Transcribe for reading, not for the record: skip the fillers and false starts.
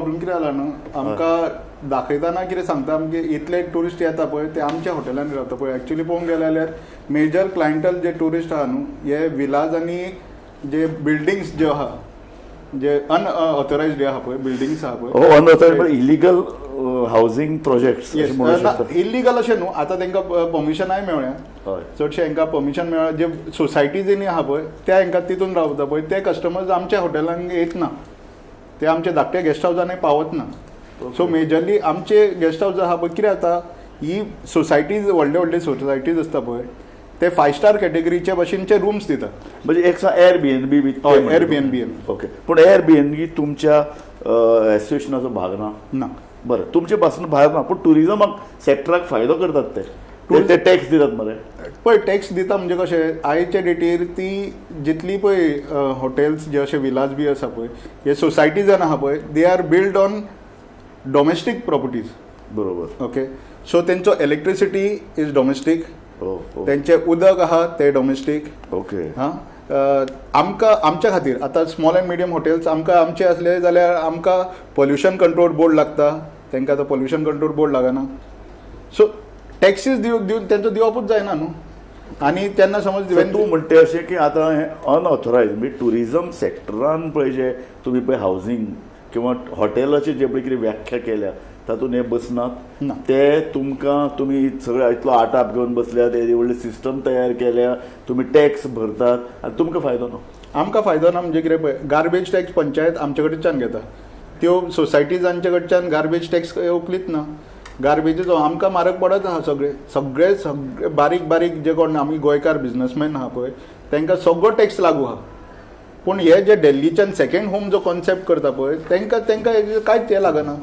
problem कितें जाला न्हू आमकां दाखयतना कितें सांगता आमगे इतले टुरिस्ट येता पळय ते आमच्या हॉटेलांनी रावता पळय एक्चुअली पळोवंक गेले जाल्यार मेजर क्लायंटल जे टुरिस्ट आहा न्हू हे विलाज आनी जे बिल्डिंग्स जे आहा जे अनऑथरायज्ड आहा पळय बिल्डिंग्स आहा पळय unauthorised illegal housing projects illegal अशें न्हू आतां तांकां परमिशनाय मेळ्ळ्या चडशे हांकां परमिशन मेळ्ळा जे सोसायटीजीनी आहा पळय त्या हांकां तितून रावता पळय ते कस्टमर्स आमच्या हॉटेलांक येत ना ते आमचे धाकटे गेस्ट हावजांनी पावत ना सो मेजरली आमचे गेस्ट हावज आहा पळय कितें जाता ही सोसायटीज व्हडले व्हडले सोसायटीज आसता पळय ते 5 स्टार कॅटेगरीचे भशेनचे रूम्स दितात म्हणजे एक एअरबीएनबी एअरबीएनबी ओके पण एअरबीएनबी तुमच्या एसोसिएशनाचो भाग ना बरं तुमचे पासून भायर ना पण टुरिजमाक सेक्टराक फायदो करतात ते टॅक्स दितात मरे पळय टॅक्स दिता म्हणजे कशें आयच्या डेटीर ती जितली पळय हॉटेल्स जे अशे विलाज बी आसा पळय हे सोसायटीजान आहा पळय they are build on domestic properties बरोबर ओके सो तेंचो इलेक्ट्रिसिटी इज डॉमेस्टीक तेंचे उदक आहा ते डॉमेस्टीक ओके हां आमकां आमच्या खातीर आतां स्मॉल एंड मिडियम हॉटेल्स आमकां आमचे असले जाल्यार आमकां पोल्युशन कंट्रोल बोर्ड लागता तांकां आतां पोल्युशन कंट्रोल बोर्ड लागना सो टॅक्सीस दिवन तेंचो दिवपूच जायना न्हू आनी तेन्ना समज तूं म्हणटे अशें की आतां हें अनऑथरायज म्हणजे टुरिजम सेक्टरान पळय जे तुमी पळय हावजींग किंवा हॉटेलाची जे पळय कितें व्याख्या केल्या तातूंत हे बसनात ते तुमकां तुमी सगळे इतलो आटाप घेवन बसल्यात येदी व्हडले सिस्टम तयार केल्या तुमी टॅक्स भरतात आनी तुमकां फायदो ना आमकां फायदो ना म्हणजे कितें पळय गार्बेज टॅक्स पंचायत आमचे कडच्यान घेता त्यो सोसायटीजांचे कडच्यान गार्बेज टॅक्स उखलीत ना गार्बेजीचो आमकां म्हारग पडत आहा सगळे सगळे बारीक बारीक जे कोण आमी गोंयकार बिजनसमॅन आहा पळय तांकां सगळो टॅक्स लागू आहा पूण हे जे दिल्लीच्यान सेकंड होम जो कॉन्सेप्ट करता पळय तांकां कांयच हे लागना